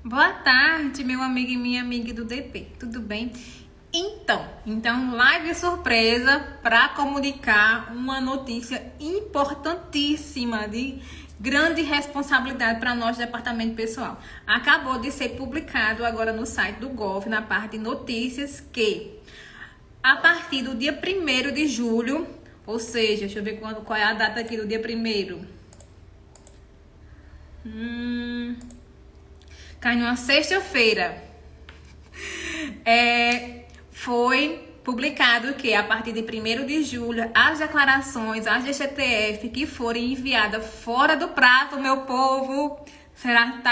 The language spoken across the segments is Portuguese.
Boa tarde, meu amigo e minha amiga do DP, tudo bem? Então, live surpresa para comunicar uma notícia importantíssima de grande responsabilidade para nós, departamento pessoal. Acabou de ser publicado agora no site do Gov, na parte de notícias, que a partir do dia 1º de julho, ou seja, deixa eu ver qual é a data aqui do dia 1º. Cai numa sexta-feira. Foi publicado que a partir de 1º de julho, as declarações, as DCTF que forem enviadas fora do prazo, meu povo,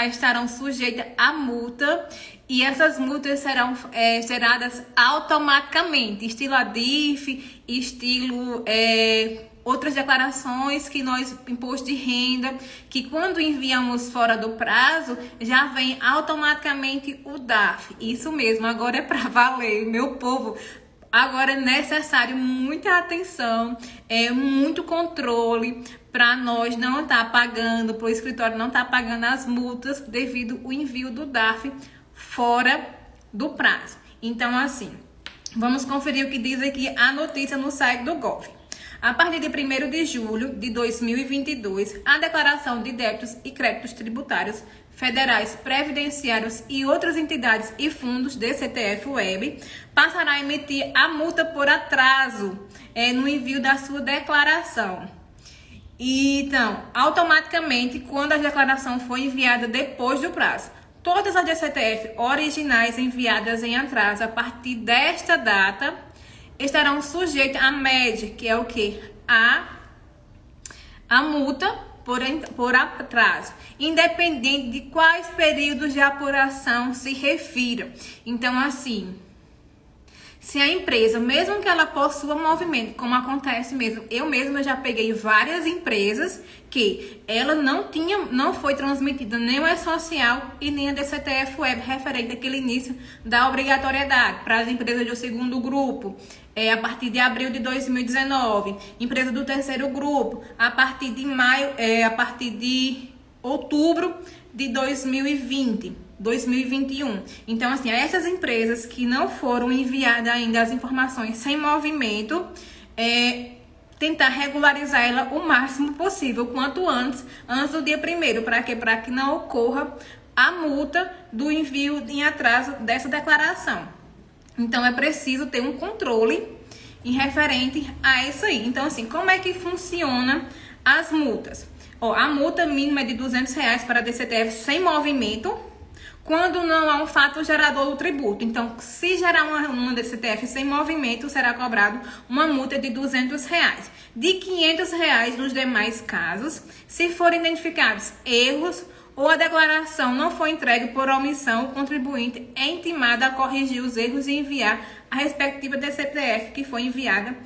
estarão sujeitas a multa. E essas multas serão geradas automaticamente, estilo ADIF, estilo outras declarações que nós, imposto de renda, que quando enviamos fora do prazo, já vem automaticamente o DARF. Isso mesmo, agora é para valer, meu povo. Agora é necessário muita atenção, muito controle para nós não estar pagando, para o escritório não estar pagando as multas devido ao envio do DARF fora do prazo. Então, assim, vamos conferir o que diz aqui a notícia no site do Gov. A partir de 1º de julho de 2022, a declaração de débitos e créditos tributários federais, previdenciários e outras entidades e fundos DCTF-Web passará a emitir a multa por atraso no envio da sua declaração. Então, automaticamente, quando a declaração for enviada depois do prazo, todas as DCTF originais enviadas em atraso a partir desta data estarão sujeitas à MED, que é o quê? A multa por atraso, independente de quais períodos de apuração se refiram. Então, assim, se a empresa, mesmo que ela possua movimento, como acontece mesmo, eu já peguei várias empresas que ela não foi transmitida nem o E-Social e nem a DCTF-Web referente àquele início da obrigatoriedade para as empresas do segundo grupo, a partir de abril de 2019, empresa do terceiro grupo, a partir de outubro de 2021. Então, assim, essas empresas que não foram enviadas ainda as informações sem movimento, tentar regularizar ela o máximo possível, quanto antes do dia 1º, para que não ocorra a multa do envio em atraso dessa declaração. Então, é preciso ter um controle em referente a isso aí. Então, assim, como é que funciona as multas? A multa mínima é de R$200 para a DCTF sem movimento, quando não há um fato gerador do tributo. Então, se gerar uma DCTF sem movimento, será cobrado uma multa de R$200. De R$500 nos demais casos, se forem identificados erros ou a declaração não foi entregue por omissão, o contribuinte é intimado a corrigir os erros e enviar a respectiva DCTF que foi enviada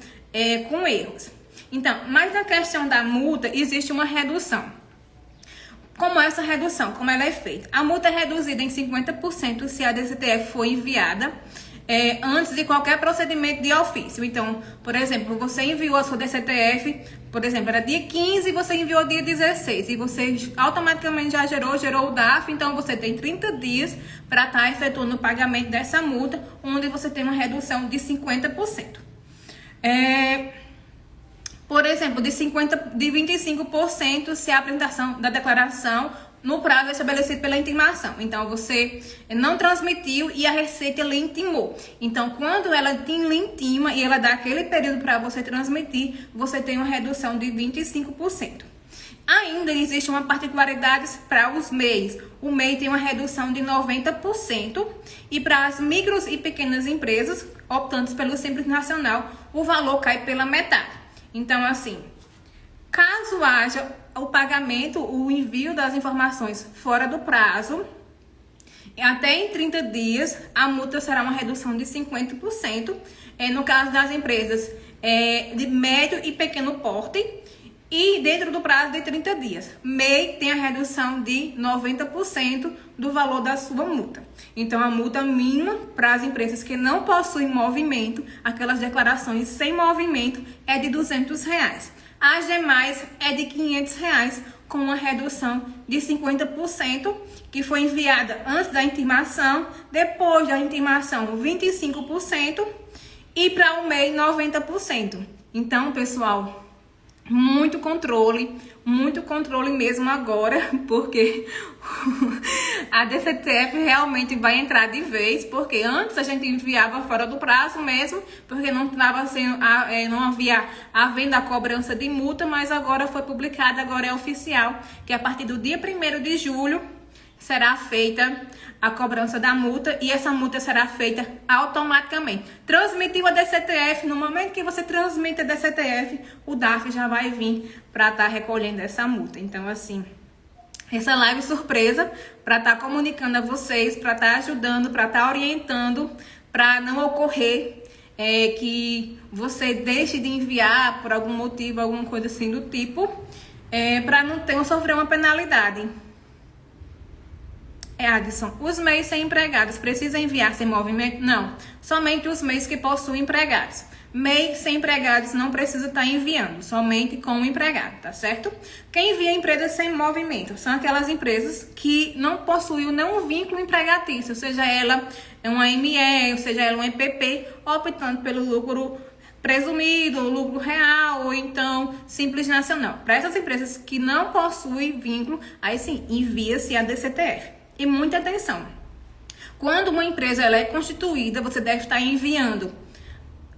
com erros. Então, mas na questão da multa, existe uma redução. Como essa redução? Como ela é feita? A multa é reduzida em 50% se a DCTF for enviada antes de qualquer procedimento de ofício. Então, por exemplo, você enviou a sua DCTF, por exemplo, era dia 15 e você enviou dia 16. E você automaticamente já gerou o DARF, então você tem 30 dias para estar efetuando o pagamento dessa multa, onde você tem uma redução de 50%. Por exemplo, de 25% se a apresentação da declaração no prazo estabelecido pela intimação. Então, você não transmitiu e a Receita lhe intimou. Então, quando ela lhe intima e ela dá aquele período para você transmitir, você tem uma redução de 25%. Ainda existe uma particularidade para os MEIs. O MEI tem uma redução de 90% e para as micros e pequenas empresas, optantes pelo Simples Nacional, o valor cai pela metade. Então, assim, caso haja o pagamento, o envio das informações fora do prazo, até em 30 dias, a multa será uma redução de 50%, no caso das empresas de médio e pequeno porte, e dentro do prazo de 30 dias. MEI tem a redução de 90% do valor da sua multa. Então, a multa mínima para as empresas que não possuem movimento, aquelas declarações sem movimento, é de R$200. As demais é de R$ 500, com uma redução de 50%, que foi enviada antes da intimação, depois da intimação 25% e para o MEI 90%. Então, pessoal, muito controle mesmo agora, porque a DCTF realmente vai entrar de vez, porque antes a gente enviava fora do prazo mesmo, porque não estava sendo, não havia havendo a cobrança de multa, mas agora foi publicada, agora é oficial, que a partir do dia 1º de julho será feita a cobrança da multa, e essa multa será feita automaticamente. Transmitiu a DCTF, no momento que você transmite a DCTF, o DARF já vai vir para estar recolhendo essa multa. Então, assim, essa live surpresa para estar comunicando a vocês, para estar ajudando, para estar orientando, para não ocorrer que você deixe de enviar por algum motivo, alguma coisa assim do tipo, para não sofrer uma penalidade. Adson, os MEIs sem empregados precisam enviar sem movimento? Não, somente os MEIs que possuem empregados. MEI sem empregados não precisa estar enviando, somente com o empregado, tá certo? Quem envia empresas sem movimento são aquelas empresas que não possuem nenhum vínculo empregatício, seja ela uma ME, ou seja ela um EPP, optando pelo lucro presumido, lucro real, ou então simples nacional. Para essas empresas que não possuem vínculo, aí sim, envia-se a DCTF. E muita atenção, quando uma empresa ela é constituída, você deve estar enviando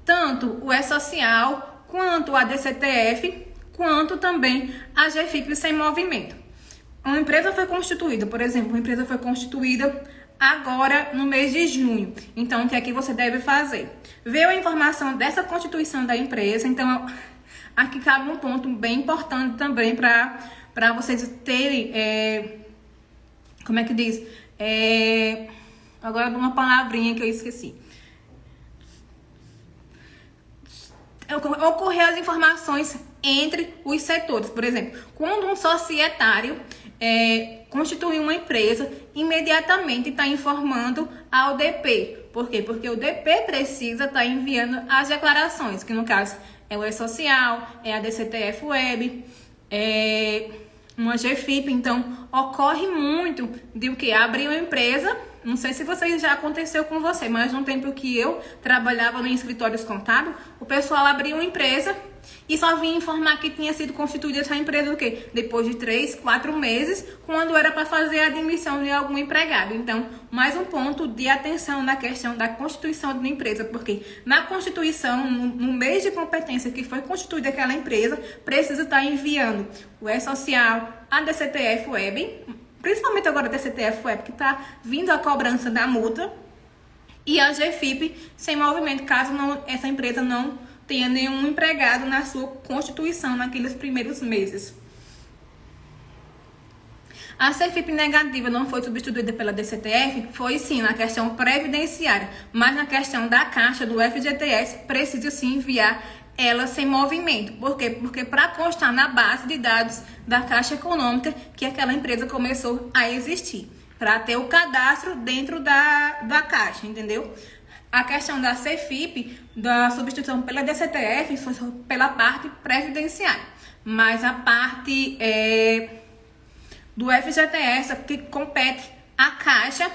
tanto o E-Social, quanto a DCTF, quanto também a GFIP sem movimento. Uma empresa foi constituída, por exemplo, uma empresa foi constituída agora no mês de junho. Então, o que é que você deve fazer? Ver a informação dessa constituição da empresa. Então, aqui cabe um ponto bem importante também para vocês terem... como é que diz? Agora uma palavrinha que eu esqueci. Ocorrer as informações entre os setores. Por exemplo, quando um societário constitui uma empresa, imediatamente está informando ao DP. Por quê? Porque o DP precisa estar enviando as declarações, que no caso é o E-Social, é a DCTF Web, uma GFIP. Então, ocorre muito de o que? Abrir uma empresa. Não sei se já aconteceu com você, mas no tempo que eu trabalhava em escritórios contábeis, o pessoal abria uma empresa e só vinha informar que tinha sido constituída essa empresa o quê? Depois de 3, 4 meses, quando era para fazer a admissão de algum empregado. Então, mais um ponto de atenção na questão da constituição de uma empresa, porque na constituição, no mês de competência que foi constituída aquela empresa, precisa estar enviando o E-Social, a DCTF Web, principalmente agora a DCTF Web, que está vindo a cobrança da multa, e a GFIP sem movimento, caso essa empresa não tenha nenhum empregado na sua constituição naqueles primeiros meses. A CFIP negativa não foi substituída pela DCTF? Foi sim, na questão previdenciária, mas na questão da Caixa, do FGTS, precisa sim enviar ela sem movimento. Por quê? Porque para constar na base de dados da Caixa Econômica que aquela empresa começou a existir, para ter o cadastro dentro da Caixa, entendeu? A questão da CFIP, da substituição pela DCTF, foi pela parte previdenciária, mas a parte do FGTS, que compete à Caixa,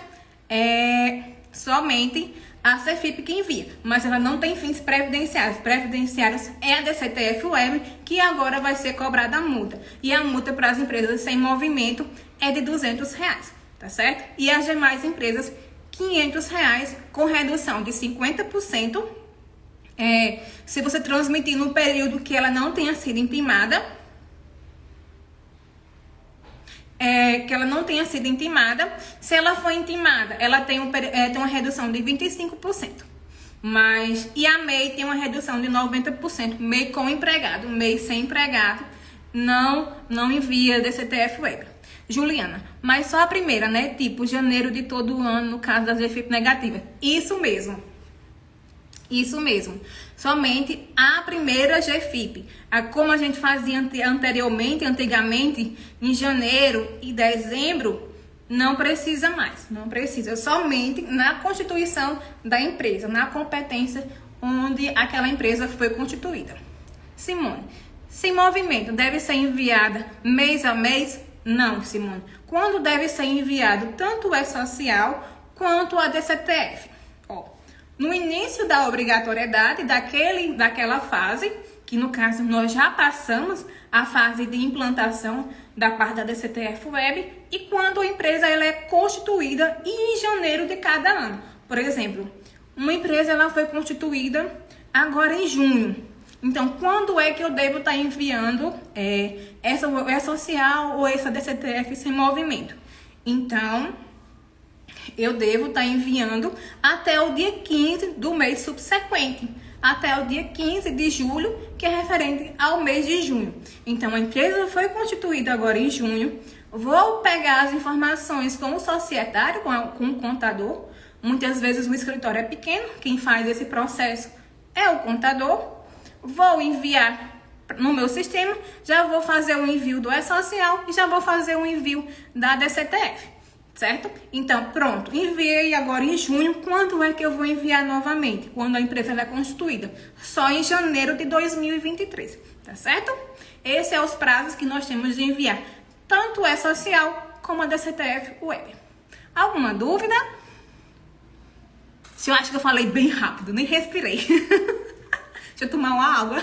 somente a CFIP que envia, mas ela não tem fins previdenciários. Previdenciários é a DCTF Web, que agora vai ser cobrada a multa. E a multa para as empresas sem movimento é de R$200, tá certo? E as demais empresas, R$500, com redução de 50%. Se você transmitir no período que ela não tenha sido intimada, se ela for intimada, ela tem uma redução de 25%. E a MEI tem uma redução de 90%. MEI com empregado, MEI sem empregado, não envia DCTF Web. Juliana, mas só a primeira, né? Tipo, janeiro de todo ano, no caso das GFIP negativas. Isso mesmo. Somente a primeira GFIP. Como a gente fazia antigamente, em janeiro e dezembro, não precisa mais. Não precisa. Somente na constituição da empresa, na competência onde aquela empresa foi constituída. Simone, Sem movimento, deve ser enviada mês a mês? Não, Simone. Quando deve ser enviado tanto o E-Social quanto a DCTF? Ó, no início da obrigatoriedade daquela fase, que no caso nós já passamos a fase de implantação da parte da DCTF Web, e quando a empresa ela é constituída em janeiro de cada ano. Por exemplo, uma empresa ela foi constituída agora em junho. Então, quando é que eu devo estar enviando essa E-Social ou essa DCTF sem movimento? Então, eu devo estar enviando até o dia 15 do mês subsequente, até o dia 15 de julho, que é referente ao mês de junho. Então, a empresa foi constituída agora em junho, vou pegar as informações com o societário, com o contador. Muitas vezes o escritório é pequeno, quem faz esse processo é o contador. Vou enviar no meu sistema, já vou fazer o envio do E-Social e já vou fazer o envio da DCTF, certo? Então, pronto, enviei agora em junho. Quando é que eu vou enviar novamente? Quando a empresa é constituída? Só em janeiro de 2023, tá certo? Esses são os prazos que nós temos de enviar tanto o E-Social como a DCTF Web. Alguma dúvida? Eu acho que eu falei bem rápido, nem respirei. Deixa eu tomar uma água.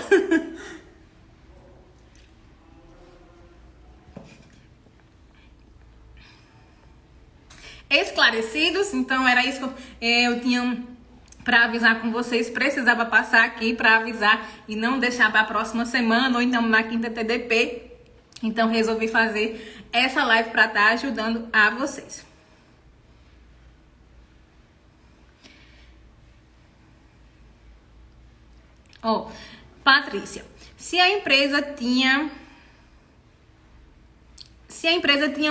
Esclarecidos? Então, era isso que eu tinha para avisar com vocês. Precisava passar aqui para avisar e não deixar para a próxima semana ou então na quinta TDP. Então, resolvi fazer essa live para estar ajudando a vocês. Ó, Patrícia, se a empresa tinha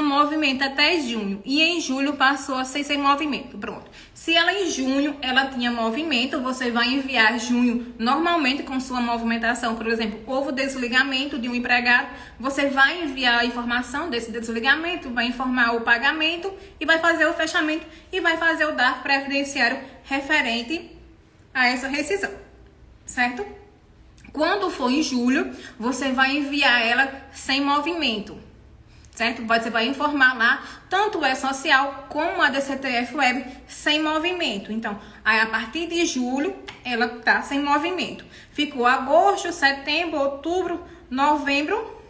movimento até junho e em julho passou a ser sem movimento, pronto. Se ela em junho ela tinha movimento, você vai enviar junho normalmente com sua movimentação. Por exemplo, houve desligamento de um empregado, você vai enviar a informação desse desligamento, vai informar o pagamento e vai fazer o fechamento e vai fazer o DARF previdenciário referente a essa rescisão. Certo? Quando for em julho, você vai enviar ela sem movimento, certo? Você vai informar lá tanto o E-Social como a DCTF Web sem movimento. Então, aí a partir de julho, ela tá sem movimento. Ficou agosto, setembro, outubro, novembro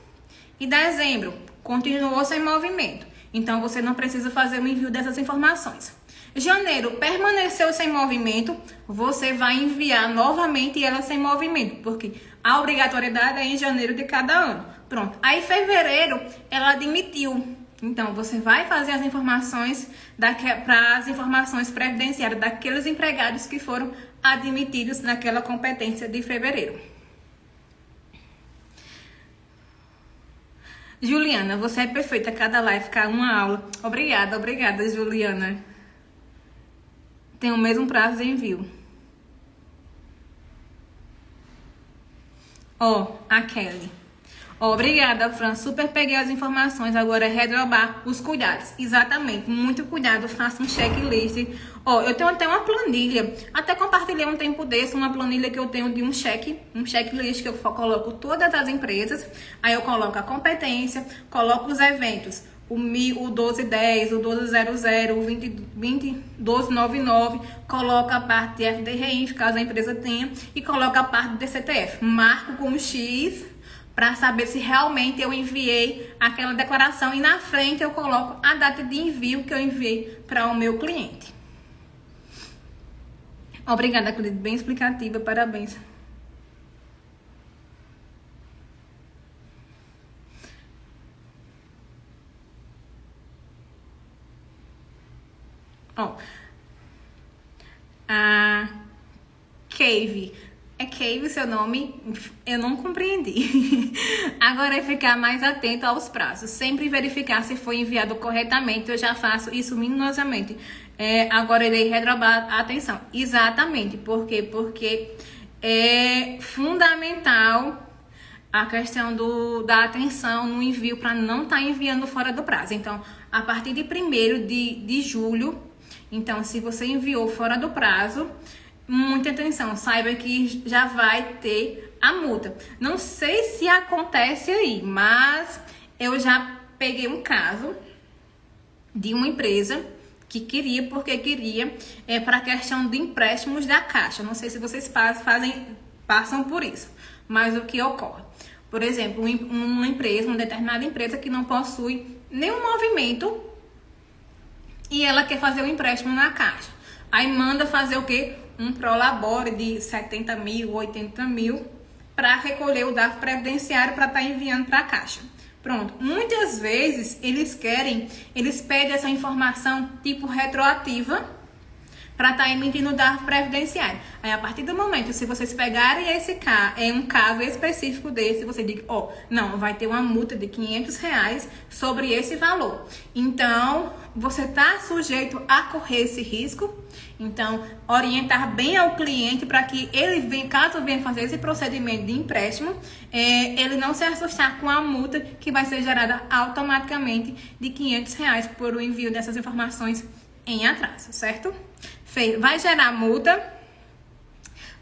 e dezembro. Continuou sem movimento. Então, você não precisa fazer o envio dessas informações. Janeiro permaneceu sem movimento, você vai enviar novamente ela sem movimento, porque a obrigatoriedade é em janeiro de cada ano. Pronto. Aí fevereiro ela admitiu. Então você vai fazer as informações para as informações previdenciárias daqueles empregados que foram admitidos naquela competência de fevereiro. Juliana, você é perfeita, cada live fica uma aula. Obrigada, Juliana. Tem o mesmo prazo de envio. Ó, a Kelly. Ó, obrigada, Fran. Super peguei as informações. Agora é redobrar os cuidados. Exatamente. Muito cuidado. Faça um checklist. Ó, eu tenho até uma planilha. Até compartilhei um tempo desse uma planilha que eu tenho de um checklist que eu coloco todas as empresas. Aí eu coloco a competência, coloco os eventos. O 1210, o 1200, o 1299, coloca a parte de FDRINF, caso a empresa tenha, e coloca a parte do DCTF. Marco com um X para saber se realmente eu enviei aquela declaração e na frente eu coloco a data de envio que eu enviei para o meu cliente. Obrigada, querida, bem explicativa, parabéns. Ó, a Cave. É Cave seu nome? Eu não compreendi. Agora é ficar mais atento aos prazos. Sempre verificar se foi enviado corretamente. Eu já faço isso minuciosamente. Agora irei redobrar a atenção. Exatamente. Por quê? Porque é fundamental a questão da atenção no envio para não estar enviando fora do prazo. Então, a partir de 1º de julho, então, se você enviou fora do prazo, muita atenção, saiba que já vai ter a multa. Não sei se acontece aí, mas eu já peguei um caso de uma empresa que queria, porque queria, para a questão de empréstimos da Caixa. Não sei se vocês passam por isso, mas o que ocorre? Por exemplo, uma empresa, uma determinada empresa que não possui nenhum movimento e ela quer fazer o empréstimo na Caixa. Aí manda fazer o quê? Um prolabore de 70 mil, 80 mil para recolher o DARF previdenciário para estar enviando para a Caixa. Pronto. Muitas vezes eles pedem essa informação tipo retroativa para estar emitindo o DARF previdenciário. Aí, a partir do momento, se vocês pegarem um caso específico desse, você diga, não, vai ter uma multa de R$500 sobre esse valor. Então, você está sujeito a correr esse risco. Então, orientar bem ao cliente para que ele, caso venha fazer esse procedimento de empréstimo, ele não se assustar com a multa que vai ser gerada automaticamente de R$500 por o envio dessas informações em atraso, certo? Vai gerar multa?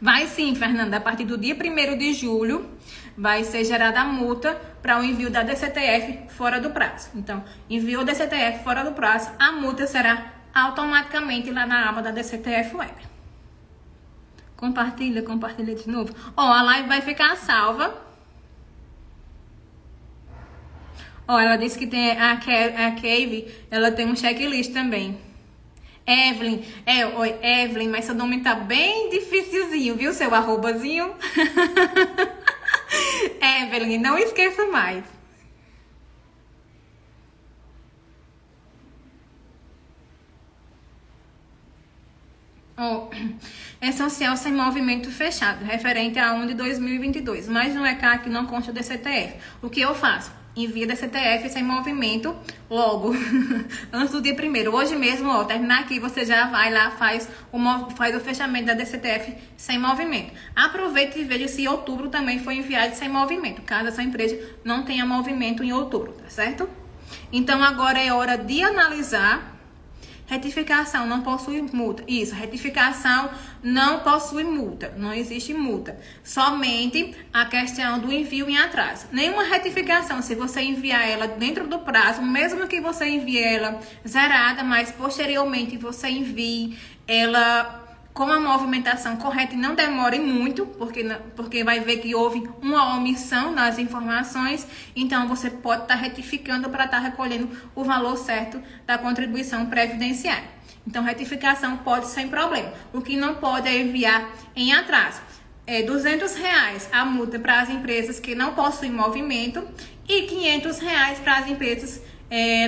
Vai sim, Fernanda. A partir do dia 1º de julho, vai ser gerada a multa para o envio da DCTF fora do prazo. Então, enviou DCTF fora do prazo, a multa será automaticamente lá na aba da DCTF Web. Compartilha de novo. A live vai ficar salva. Ela disse que tem a Cave, ela tem um checklist também. Evelyn, oi, Evelyn, mas seu nome tá bem dificilzinho, viu? Seu arrobazinho. Evelyn, não esqueça mais. É social sem movimento fechado, referente a 1 de 2022, mas no ECAC não consta DCTF. O que eu faço? Envia DCTF sem movimento logo, antes do dia 1º. Hoje mesmo, terminar aqui, você já vai lá, faz o fechamento da DCTF sem movimento. Aproveite e veja se outubro também foi enviado sem movimento, caso essa empresa não tenha movimento em outubro, tá certo? Então, agora é hora de analisar. Retificação não possui multa. Isso, retificação não possui multa. Não existe multa. Somente a questão do envio em atraso. Nenhuma retificação, se você enviar ela dentro do prazo, mesmo que você envie ela zerada, mas posteriormente você envie ela com a movimentação correta e não demore muito, porque vai ver que houve uma omissão nas informações, então você pode estar retificando para estar recolhendo o valor certo da contribuição previdenciária. Então, retificação pode sem problema. O que não pode é enviar em atraso. R$200 a multa para as empresas que não possuem movimento e R$500 para as empresas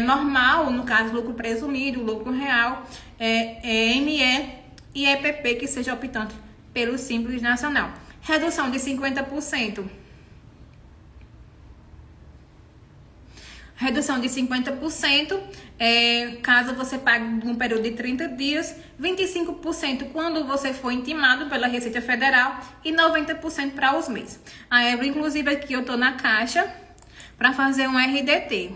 normal, no caso lucro presumido, lucro real, ME e EPP que seja optante pelo Simples Nacional. Redução de 50%. Redução de 50%, caso você pague num período de 30 dias, 25% quando você for intimado pela Receita Federal e 90% para os meses. A Evelyn, inclusive aqui eu tô na Caixa para fazer um RDT.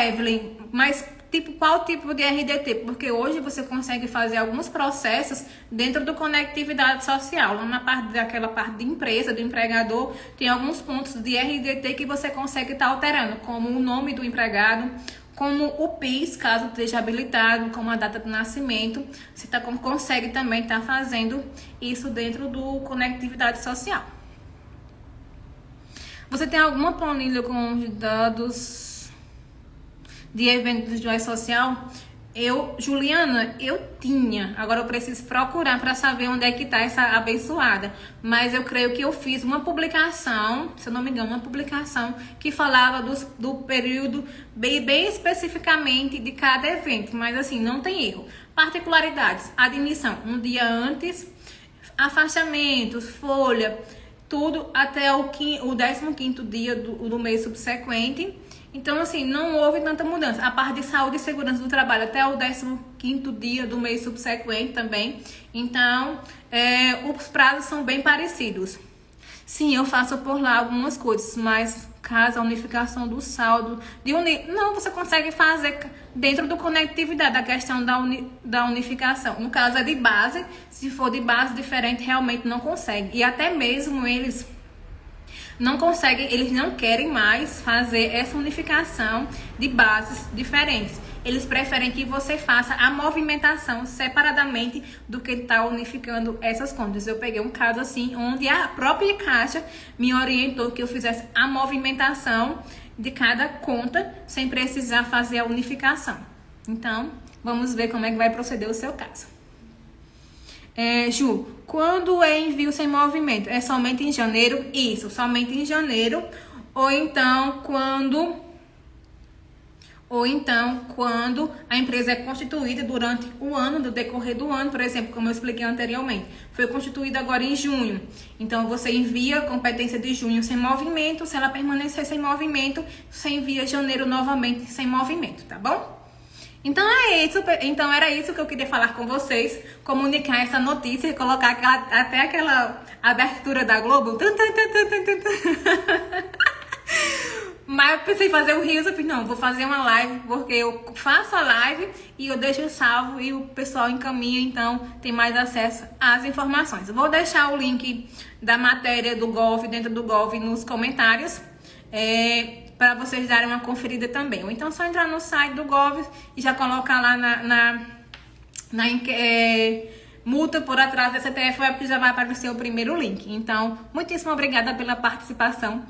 Evelyn, mas qual tipo de RDT? Porque hoje você consegue fazer alguns processos dentro do Conectividade Social. Lá daquela parte de empresa, do empregador, tem alguns pontos de RDT que você consegue estar alterando, como o nome do empregado, como o PIS, caso esteja habilitado, como a data de nascimento. Você consegue também estar fazendo isso dentro do Conectividade Social. Você tem alguma planilha com os dados de eventos do social? Juliana, eu tinha. Agora eu preciso procurar para saber onde é que tá essa abençoada. Mas eu creio que eu fiz uma publicação, se eu não me engano, uma publicação que falava do período bem especificamente de cada evento. Mas assim, não tem erro. Particularidades: admissão um dia antes, afastamentos, folha, tudo até o 15º dia do mês subsequente. Então, assim, não houve tanta mudança. A parte de saúde e segurança do trabalho até o 15º dia do mês subsequente também. Então, os prazos são bem parecidos. Sim, eu faço por lá algumas coisas, mas caso a unificação do saldo não, você consegue fazer dentro do conectividade, da questão da unificação. No caso é de base, se for de base diferente, realmente não consegue. E até mesmo eles não conseguem, eles não querem mais fazer essa unificação de bases diferentes. Eles preferem que você faça a movimentação separadamente do que estar unificando essas contas. Eu peguei um caso assim, onde a própria Caixa me orientou que eu fizesse a movimentação de cada conta sem precisar fazer a unificação. Então, vamos ver como é que vai proceder o seu caso. Ju, quando é envio sem movimento? É somente em janeiro? Isso, somente em janeiro. Ou então, quando a empresa é constituída durante o ano, do decorrer do ano, por exemplo, como eu expliquei anteriormente. Foi constituída agora em junho. Então, você envia a competência de junho sem movimento. Se ela permanecer sem movimento, você envia janeiro novamente sem movimento, tá bom? Então era isso que eu queria falar com vocês, comunicar essa notícia e colocar até aquela abertura da Globo. Mas eu pensei em fazer um rios, eu falei, não, vou fazer uma live, porque eu faço a live e eu deixo salvo e o pessoal encaminha, então tem mais acesso às informações. Eu vou deixar o link da matéria do Gov, dentro do Gov, nos comentários, para vocês darem uma conferida também. Ou então só entrar no site do Gov e já colocar lá multa por atraso da CTF Web, que já vai aparecer o primeiro link. Então, muitíssimo obrigada pela participação.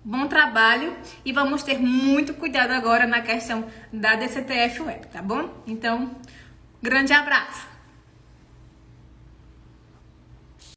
Bom trabalho e vamos ter muito cuidado agora na questão da DCTF Web, tá bom? Então, grande abraço!